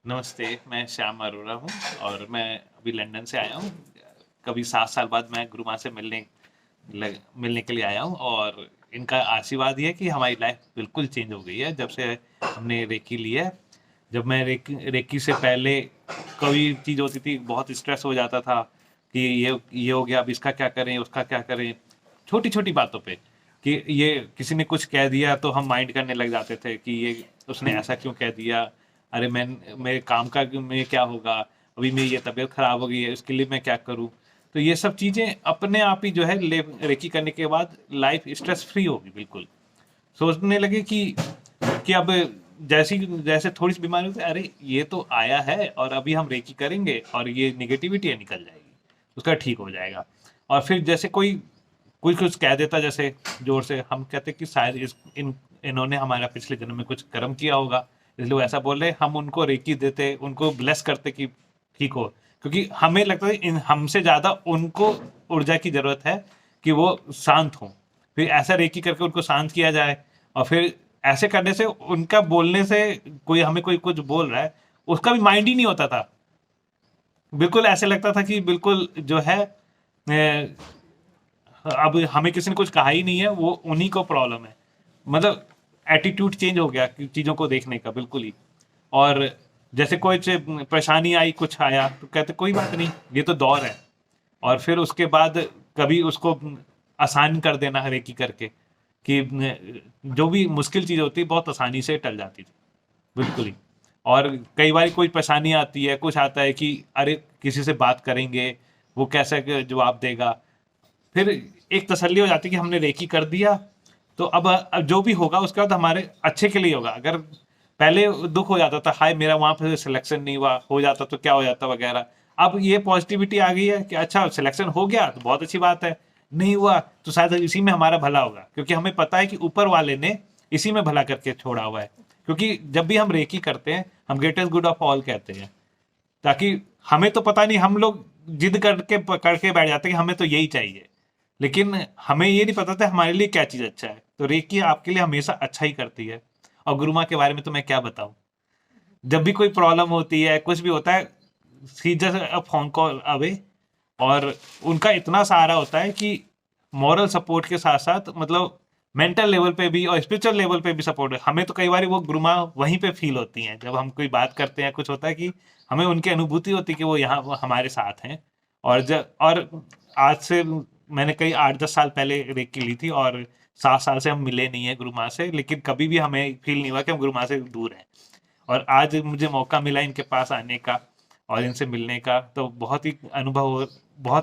नमस्ते, मैं श्याम अरोड़ा हूँ और मैं अभी लंदन से आया हूँ। कभी 7 साल बाद मैं गुरु माँ से मिलने के लिए आया हूँ और इनका आशीर्वाद ये है कि हमारी लाइफ बिल्कुल चेंज हो गई है जब से हमने रेकी लिया है। जब मैं रेकी से पहले कोई चीज़ होती थी, बहुत स्ट्रेस हो जाता था कि ये हो गया, अब इसका क्या करें, उसका क्या करें? छोटी-छोटी बातों पे कि ये किसी ने कुछ कह दिया तो हम माइंड करने लग जाते थे कि ये उसने ऐसा क्यों कह दिया? अरे मेरे काम का में क्या होगा? अभी मेरी ये तबीयत खराब हो गई है, उसके लिए मैं क्या करूँ? तो ये सब चीज़ें अपने आप ही जो है रेकी करने के बाद लाइफ स्ट्रेस फ्री होगी बिल्कुल। सोचने लगे कि अब जैसे थोड़ी सी बीमारी होती है, अरे ये तो आया है और अभी हम रेकी करेंगे और ये निगेटिविटी है निकल जाएगी, उसका ठीक हो जाएगा। और फिर जैसे कोई कोई कुछ कह देता जैसे जोर से, हम कहते कि शायद इन्होंने हमारा पिछले जन्म में कुछ कर्म किया होगा, इसलिए वो ऐसा बोल रहे, हम उनको रेकी देते, उनको ब्लेस करते कि ठीक हो। क्योंकि हमें लगता है इन हमसे ज्यादा उनको ऊर्जा की जरूरत है कि वो शांत हों। फिर ऐसा रेकी करके उनको शांत किया जाए और फिर ऐसे करने से उनका बोलने से कोई कुछ बोल रहा है, उसका भी माइंड ही नहीं होता था। बिल्कुल ऐसे लगता था कि बिल्कुल जो है अब हमें किसी ने कुछ कहा ही नहीं है, वो उन्हीं को प्रॉब्लम है। मतलब एटीट्यूड चेंज हो गया कि चीज़ों को देखने का बिल्कुल ही। और जैसे कोई परेशानी आई, कुछ आया तो कहते कोई बात नहीं, ये तो दौर है। और फिर उसके बाद कभी उसको आसान कर देना हर एक की करके कि जो भी मुश्किल चीज़ होती है बहुत आसानी से टल जाती थी बिल्कुल ही। और कई बार कोई परेशानी आती है, कुछ आता है कि अरे किसी से बात करेंगे, वो कैसे जवाब देगा। फिर एक तसल्ली हो जाती है कि हमने रेकी कर दिया, तो अब जो भी होगा उसके बाद हमारे अच्छे के लिए होगा। अगर पहले दुख हो जाता था, हाय मेरा वहां पे सिलेक्शन नहीं हुआ, हो जाता तो क्या हो जाता वगैरह। अब ये पॉजिटिविटी आ गई है कि अच्छा सिलेक्शन हो गया तो बहुत अच्छी बात है, नहीं हुआ तो शायद इसी में हमारा भला होगा, क्योंकि हमें पता है कि ऊपर वाले ने इसी में भला करके छोड़ा हुआ है। क्योंकि जब भी हम रेकी करते हैं, हम ग्रेटेस्ट गुड ऑफ ऑल कहते हैं, ताकि हमें तो पता नहीं, हम लोग जिद करके बैठ जाते हैं कि हमें तो यही चाहिए, लेकिन हमें ये नहीं पता था हमारे लिए क्या चीज अच्छा है। तो रेकी आपके लिए हमेशा अच्छा ही करती है। और गुरु माँ के बारे में तो मैं क्या बताऊं, जब भी कोई प्रॉब्लम होती है, कुछ भी होता है, सीधा अ फोन कॉल अवे। और उनका इतना सहारा होता है कि मॉरल सपोर्ट के साथ साथ मतलब मेंटल लेवल पे भी और स्पिरिचुअल लेवल पे भी सपोर्ट है। हमें तो कई बार वो गुरुमा वहीं पे फील होती हैं जब हम कोई बात करते हैं, कुछ होता है कि हमें उनकी अनुभूति होती है कि वो हमारे साथ हैं। और आज से मैंने कई 8-10 साल पहले रेकी ली थी और 7 साल से हम मिले नहीं है गुरु माँ से, लेकिन कभी भी हमें फील नहीं हुआ कि हम गुरु माँ से दूर हैं। और आज मुझे मौका मिला इनके पास आने का और इनसे मिलने का, तो बहुत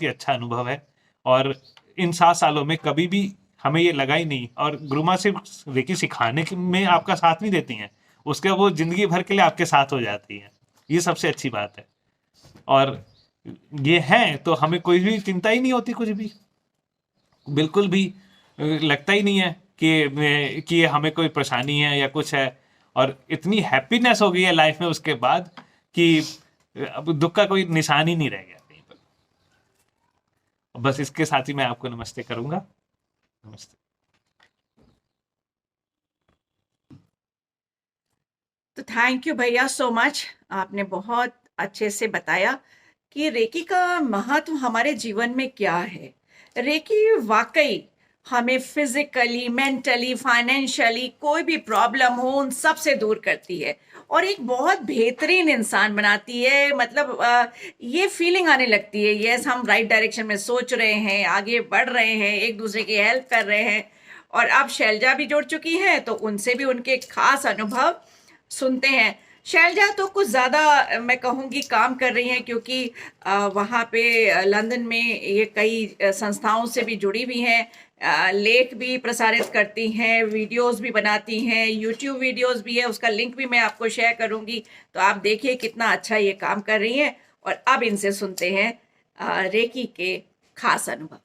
ही अच्छा अनुभव है। और इन 7 सालों में कभी भी हमें ये लगा ही नहीं। और गुरुमा सिर्फ रेकी में आपका साथ नहीं देती हैं, उसके वो जिंदगी भर के लिए आपके साथ हो जाती हैं। ये सबसे अच्छी बात है। और ये है तो हमें कोई भी चिंता ही नहीं होती कुछ भी, बिल्कुल भी लगता ही नहीं है कि हमें कोई परेशानी है या कुछ है। और इतनी हैप्पीनेस हो गई है लाइफ में उसके बाद कि अब दुख का कोई निशान ही नहीं रह गया कहीं पर। बस इसके साथ ही मैं आपको नमस्ते करूंगा। नमस्ते। तो थैंक यू भैया सो मच। आपने बहुत अच्छे से बताया कि रेकी का महत्व हमारे जीवन में क्या है। रेकी वाकई हमें फिजिकली, मेंटली, फाइनेंशियली कोई भी प्रॉब्लम हो उन सब से दूर करती है और एक बहुत बेहतरीन इंसान बनाती है। मतलब ये फीलिंग आने लगती है, यस हम राइट डायरेक्शन में सोच रहे हैं, आगे बढ़ रहे हैं, एक दूसरे की हेल्प कर रहे हैं। और अब शैलजा भी जुड़ चुकी है तो उनसे भी उनके खास अनुभव सुनते हैं। शैलजा तो कुछ ज़्यादा मैं कहूँगी काम कर रही हैं, क्योंकि वहाँ पे लंदन में ये कई संस्थाओं से भी जुड़ी हुई हैं। लेख भी प्रसारित करती हैं, वीडियोस भी बनाती हैं, यूट्यूब वीडियोस भी है, उसका लिंक भी मैं आपको शेयर करूँगी। तो आप देखिए कितना अच्छा ये काम कर रही हैं। और अब इनसे सुनते हैं रेकी के खास अनुभव।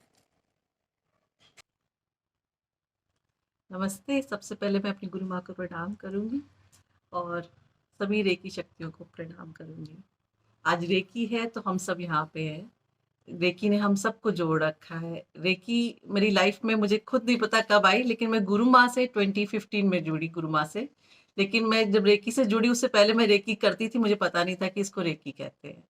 नमस्ते। सबसे पहले मैं अपनी गुरु माँ को प्रणाम करूँगी और सभी रेकी शक्तियों को प्रणाम करूँगी। आज रेकी है तो हम सब यहाँ पे हैं। रेकी ने हम सबको जोड़ रखा है। रेकी मेरी लाइफ में मुझे खुद नहीं पता कब आई, लेकिन मैं गुरु माँ से 2015 में जुड़ी गुरु माँ से। लेकिन मैं जब रेकी से जुड़ी उससे पहले मैं रेकी करती थी, मुझे पता नहीं था कि इसको रेकी कहते हैं।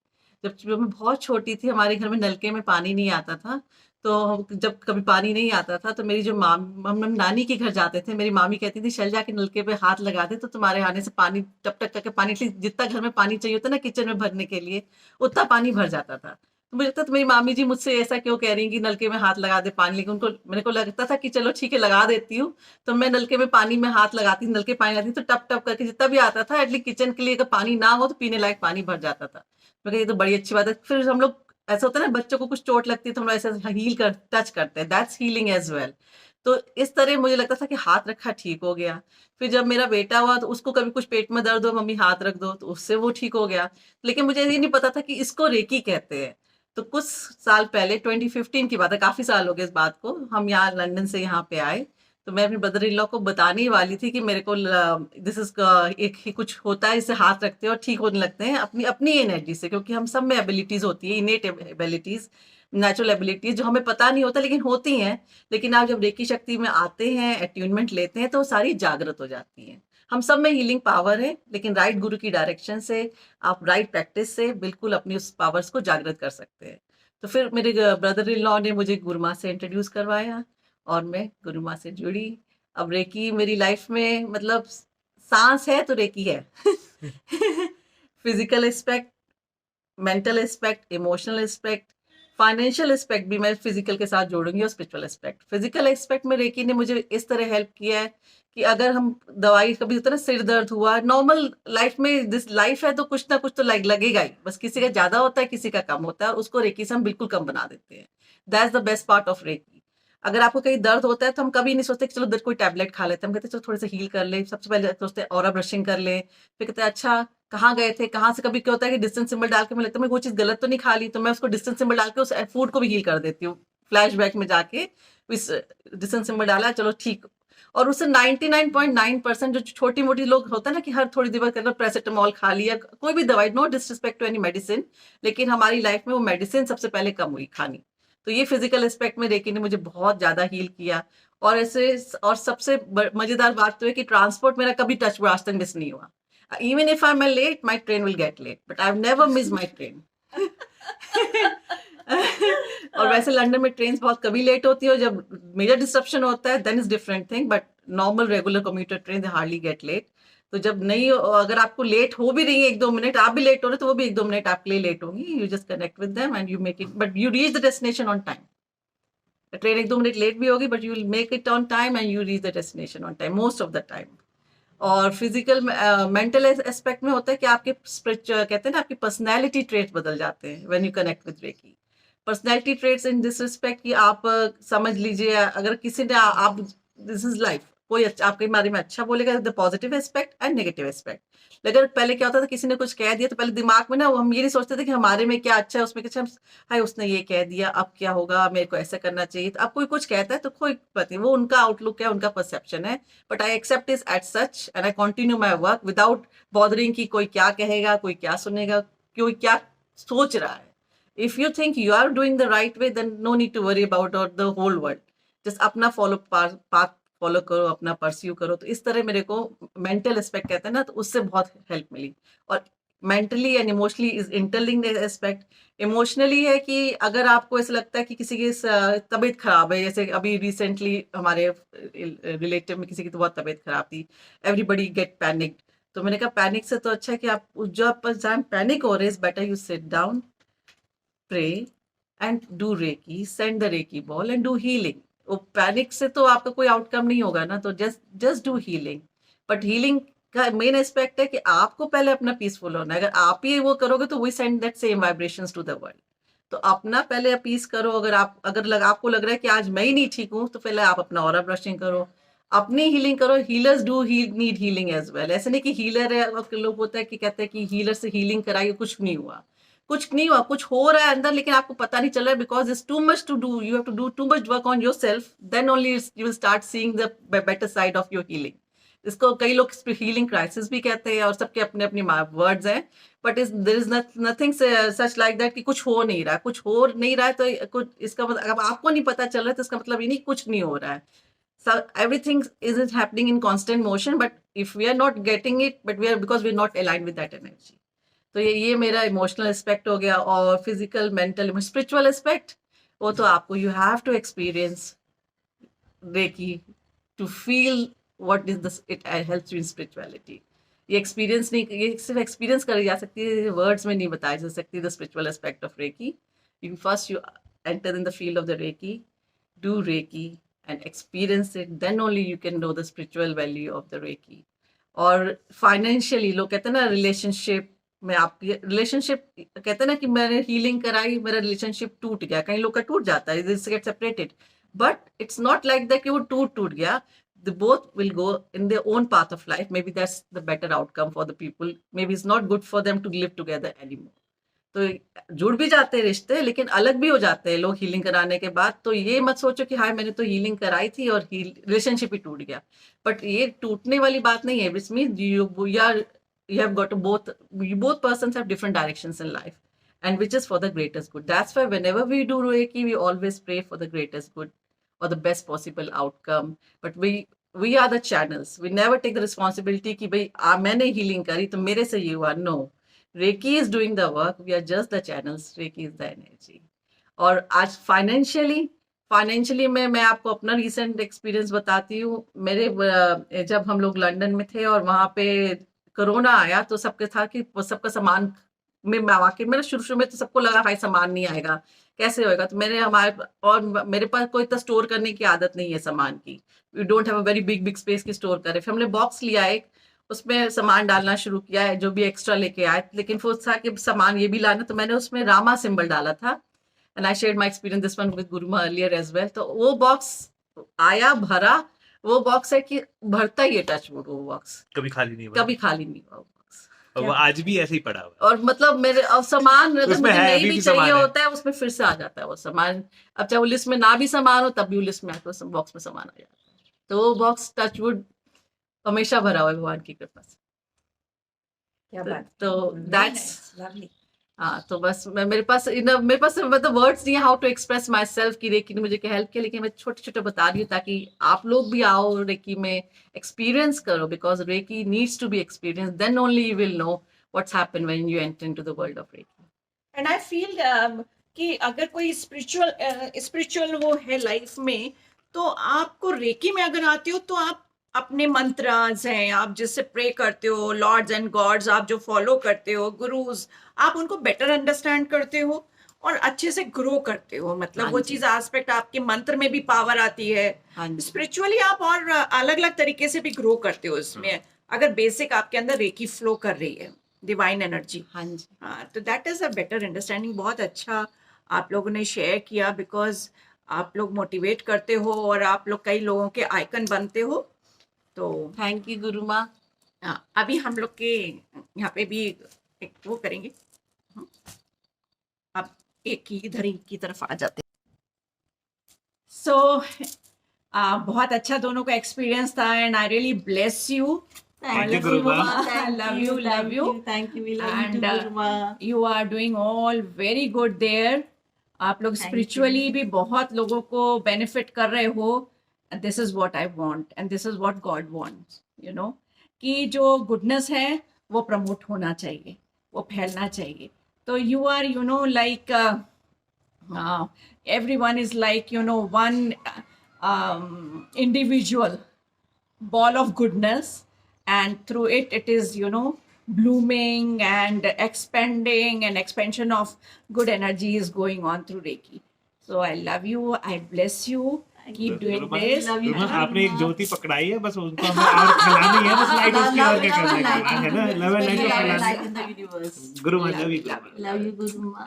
जब मैं बहुत छोटी थी, हमारे घर में नलके में पानी नहीं आता था, तो जब कभी पानी नहीं आता था तो मेरी जो हम नानी के घर जाते थे, मेरी मामी कहती थी चल जाके नलके पे हाथ लगा दे तो तुम्हारे आने से पानी टप टप करके पानी, जितना घर में पानी चाहिए होता ना किचन में भरने के लिए, उतना पानी भर जाता था। तो मुझे लगता था मेरी मामी जी मुझसे ऐसा क्यों कह रही हैं कि नलके में हाथ लगा दे पानी, लेकिन उनको मेरे को लगता था कि चलो ठीक है लगा देती हूँ। तो मैं नलके में पानी में हाथ लगाती, नलके पानी लगाती तो टप टप करके जितना भी आता था, एटलीस्ट किचन के लिए अगर पानी ना हो तो पीने लायक पानी भर जाता था। मैं कहा ये तो बड़ी अच्छी बात है। फिर हम लोग, ऐसा होता है ना बच्चों को कुछ चोट लगती है तो हम लोग ऐसे टच करते हैं, दैट्स हीलिंग एज वेल। तो इस तरह मुझे लगता था कि हाथ रखा ठीक हो गया। फिर जब मेरा बेटा हुआ तो उसको कभी कुछ पेट में दर्द हो, मम्मी हाथ रख दो, तो उससे वो ठीक हो गया। लेकिन मुझे ये नहीं पता था कि इसको रेकी कहते हैं। तो कुछ साल पहले 2015 की बात है, काफी साल हो गए इस बात को, हम यहाँ लंदन से यहाँ पे आए। तो मैं अपने ब्रदर इन लॉ को बताने ही वाली थी कि मेरे को दिस इज एक ही कुछ होता है, इसे हाथ रखते हैं और ठीक होने लगते हैं अपनी अपनी एनर्जी से, क्योंकि हम सब में एबिलिटीज होती है, इनेट एबिलिटीज, नेचुरल एबिलिटीज जो हमें पता नहीं होता लेकिन होती हैं। लेकिन आप जब रेकी शक्ति में आते हैं, अट्यूनमेंट लेते हैं, तो वो सारी जागृत हो जाती हैं। हम सब में हीलिंग पावर है, लेकिन राइट गुरु की डायरेक्शन से, आप राइट प्रैक्टिस से बिल्कुल अपनी उस पावर्स को जागृत कर सकते हैं। तो फिर मेरे ब्रदर इन लॉ ने मुझे गुरु माँ से इंट्रोड्यूस करवाया और मैं गुरु माँ से जुड़ी। अब रेकी मेरी लाइफ में मतलब सांस है तो रेकी है। Physical aspect, mental aspect, emotional aspect, financial aspect भी मैं फिजिकल के साथ जोड़ूंगी और स्पिरिचुअल एस्पेक्ट। फिजिकल एस्पेक्ट में रेकी ने मुझे इस तरह हेल्प किया है कि अगर हम दवाई, कभी होता है ना सिर दर्द हुआ, नॉर्मल लाइफ में दिस लाइफ है तो कुछ ना कुछ तो लगेगा ही, बस किसी का ज्यादा होता है किसी का कम होता है, और उसको रेकी से हम बिल्कुल कम बना देते हैं। That's the best part of Reiki. अगर आपको कहीं दर्द होता है तो हम कभी नहीं सोचते कि चलो दर्द कोई टैबलेट खा लेते हैं, हम कहते हैं चलो थोड़े से हील कर ले। सबसे पहले सोचते हैं ऑरा ब्रशिंग कर ले, फिर कहते हैं अच्छा कहाँ गए थे, कहाँ से। कभी क्या होता है कि डिस्टेंस सिंबल डाल के मैं लगता है मैं वो चीज़ गलत तो नहीं खा ली, तो मैं उसको डिस्टेंस सिंबल डाल के उस फूड को भी हील कर देती हूँ। फ्लैशबैक में जाके इस डिस्टेंस सिंबल डाला, चलो ठीक। और उससे 99.9% जो छोटी मोटी लोग होता है ना कि हर थोड़ी देर बाद पैरासिटामोल खा लिया, कोई भी दवाई, no disrespect to any medicine, लेकिन हमारी लाइफ में वो मेडिसिन सबसे पहले कम हुई खानी। तो ये फिजिकल एस्पेक्ट में रेकी ने मुझे बहुत ज्यादा हील किया। और ऐसे, और सबसे मजेदार बात तो है कि ट्रांसपोर्ट मेरा कभी टच आज तक मिस नहीं हुआ। Even if I'm late, my train will get late, but I've never missed my train. और वैसे लंदन में ट्रेन बहुत कभी लेट होती है, और जब मेजर डिस्ट्रप्शन होता है then is different thing, but normal regular commuter train they hardly get late. तो जब नहीं, अगर आपको लेट हो भी रही है 1-2 मिनट, आप भी लेट हो रहे तो वो भी 1-2 मिनट आपके लिए लेट होंगी। You just connect with them and you make it, but you reach the destination on time. Train 1-2 minute late भी होगी but you will make it on time and you reach the destination on time most of the time. और physical mental aspect में होता है कि आपके कहते हैं ना, आपकी पर्सनैलिटी ट्रेट बदल जाते हैं when you connect with Reiki. Personality traits in this respect कि आप समझ लीजिए, अगर किसी ने आप, दिस इज लाइफ, कोई आपके बारे में अच्छा बोलेगा, the positive aspect and negative aspect. लेकिन पहले क्या होता था, किसी ने कुछ कह दिया तो पहले दिमाग में ना हम ये नहीं सोचते थे कि हमारे में क्या अच्छा है, उसमें क्या अच्छा, हाय उसने ये कह दिया अब क्या होगा, मेरे को ऐसा करना चाहिए। तो अब कोई कुछ कहता है तो कोई पता नहीं, वो उनका आउटलुक है, उनका परसेप्शन है, but I accept is at such and I continue my work without bothering कि कोई क्या कहेगा, कोई क्या सुनेगा, कोई क्या सोच रहा है। If you think you are doing the right way, then no need to worry about the whole world. Just अपना पाथ फॉलो करो, अपना परस्यू करो। तो इस तरह मेरे को मेंटल एस्पेक्ट कहते हैं ना, तो उससे बहुत हेल्प मिली। और mentally and emotionally is interlinked aspect. Emotionally है कि अगर आपको ऐसा लगता है कि किसी की तबीयत खराब है, जैसे अभी रिसेंटली हमारे रिलेटिव में किसी की तो बहुत तबीयत खराब थी, एवरीबडी गेट पैनिक्ड। तो मैंने कहा पैनिक से तो अच्छा है कि आप जब पैनिक हो रहे, is better you sit down, pray and do Reiki, send the Reiki ball and do healing. वो पैनिक से तो आपका कोई आउटकम नहीं होगा ना, तो just do healing. But healing का मेन एस्पेक्ट है कि आपको पहले अपना पीसफुल होना है। अगर आप ही वो करोगे तो we send that same vibrations to the world. तो अपना पहले पीस करो। अगर आपको लग रहा है कि आज मैं ही नहीं ठीक हूँ, तो पहले आप अपना ऑरा ब्रशिंग करो, अपनी हीलिंग करो। Healers do need healing as well. ऐसे नहीं कि हीलर है, लोग होता है कि कहते हैं कि हीलर से हीलिंग कराइए, कुछ नहीं हुआ, कुछ नहीं हुआ, कुछ हो रहा है अंदर लेकिन आपको पता नहीं चल रहा है, because it's too much to do, you have to do too much work on yourself, then only you will start seeing the better side of your healing. इसको कई लोग हीलिंग क्राइसिस भी कहते हैं, और सबके अपने अपने वर्ड्स हैं, but there is nothing such like that कि कुछ हो नहीं रहा है। कुछ हो नहीं रहा है तो कुछ, इसका मतलब अब आपको नहीं पता चल रहा है तो इसका मतलब ये नहीं कुछ नहीं हो रहा है। So everything isn't happening in constant motion, but if we are not getting it, but we are, because we're not aligned with that energy. तो ये मेरा इमोशनल एस्पेक्ट हो गया. और फिजिकल, मेंटल, स्पिरिचुअल एस्पेक्ट, वो तो आपको, you have to experience reiki to feel what is this, it helps you in spirituality. ये एक्सपीरियंस नहीं, ये सिर्फ एक्सपीरियंस करी जा सकती है, वर्ड्स में नहीं बताई जा सकती. The spiritual aspect of reiki, you first you enter in the field of the reiki, do reiki and experience it, then only you can know the spiritual value of the Reiki. और financially लोग कहते हैं ना, relationship में आपकी relationship, कहते हैं ना कि मैंने हीलिंग कराई, मेरा रिलेशनशिप टूट गया, कई लोग का टूट जाता है, this get separated, but it's not like that कि वो टूट गया. The both will go in their own path of life. Maybe that's the better outcome for the people. Maybe it's not good for them to live together anymore. तो जुड़ भी जाते हैं रिश्ते, लेकिन अलग भी हो जाते हैं लोग हीलिंग कराने के बाद. तो ये मत सोचो कि हाय मैंने तो हीलिंग कराई थी और रिलेशनशिप ही टूट गया. बट ये टूटने वाली बात नहीं है. Which mean you have got to both persons have different directions in life, and which is for the greatest good. That's why whenever we do Reiki, we always pray for the greatest good or the best possible outcome. But we are the channels. We never take the responsibility कि भाई मैंने healing करी तो मेरे से ये हुआ. No. Reiki is doing the work. We are just the channels. Reiki is the energy. और आज फाइनेंशियली मैं आपको अपना रिसेंट एक्सपीरियंस बताती हूँ. मेरे जब हम लोग लंदन में थे और वहाँ पे कोरोना आया, तो सबके था कि सबका सामान में वाकई में शुरू में तो सबको लगा भाई सामान नहीं आएगा, कैसे होएगा. तो मेरे पास कोई इतना स्टोर करने की आदत नहीं है सामान की. We don't have a very big space की स्टोर करे. फिर हमने बॉक्स लिया एक, उसमें सामान डालना शुरू किया है, जो भी एक्स्ट्रा लेके आए. लेकिन फिर था कि सामान ये भी लाना, तो मैंने उसमें रामा सिंबल डाला था. And I shared my experience this one with Gurumaa earlier as well. तो वो बॉक्स आया, भरा. वो बॉक्स है कि भरता ही है, टच वुड, वो बॉक्स कभी खाली नहीं हुआ वो बॉक्स. और वो आज भी ऐसे ही पड़ा हुआ. और मतलब मेरे सामान अगर मुझे नहीं भी चाहिए होता है, उसमें फिर से आ जाता है वो सामान. अब चाहे वो लिस्ट में ना भी सामान हो, तब भी वो लिस्ट में आकर बॉक्स में सामान आ जाता है. तो वो बॉक्स टच वुड हमेशा भरा हुआ है भगवान की कृपा से. क्या बात. तो दैट्स लवली. हाँ, तो बस मेरे पास मतलब वर्ड्स नहीं है how to express myself कि रेकी ने मुझे हेल्प किया. लेकिन मैं छोटे छोटे बता रही हूँ ताकि आप लोग भी आओ रेकी में, एक्सपीरियंस करो. Because reiki needs to be experience, then only you will know what's happen when you enter into the world of reiki. And I feel कि अगर कोई स्पिरिचुअल वो है लाइफ में, तो आपको रेकी में अगर आते हो, तो आप अपने मंत्रास हैं, आप जिससे प्रे करते हो, लॉर्ड्स एंड गॉड्स आप जो फॉलो करते हो, गुरुज, आप उनको बेटर अंडरस्टैंड करते हो और अच्छे से ग्रो करते हो. मतलब वो चीज एस्पेक्ट, आपके मंत्र में भी पावर आती है. स्पिरिचुअली आप और अलग अलग तरीके से भी ग्रो करते हो इसमें, अगर बेसिक आपके अंदर रेकी फ्लो कर रही है, डिवाइन एनर्जी. हाँ, तो that is a better understanding. बहुत अच्छा आप लोगों ने शेयर किया, बिकॉज आप लोग मोटिवेट करते हो और आप लोग कई लोगों के आइकन बनते हो. तो थैंक यू गुरु माँ. अभी हम लोग के यहाँ पे भी एक वो करेंगे. अब एक ही इधर ही की तरफ आ जाते. सो बहुत अच्छा दोनों का एक्सपीरियंस था, and I really bless you. Thank you, Guru Ma. love you. Thank you. We love you And, too, Guru Ma. You are doing all very good there. आप लोग स्पिरिचुअली भी बहुत लोगों को बेनिफिट कर रहे हो. This is what I want and this is what God wants. You know कि जो गुडनेस है वो प्रमोट होना चाहिए, वो फैलना चाहिए. तो you are like everyone is like one individual ball of goodness, and through it is blooming and expanding, and expansion of good energy is going on through Reiki. So I love you, I bless you, keep doing this. आपने एक ज्योति पकड़ाई है, बस उसको हमें और फैलानी है, बस लाइट उसकी और क्या करना है ना, लव एंड लाइट को फैलाना है. गुरु माँ, love you Love you, Guru Ma.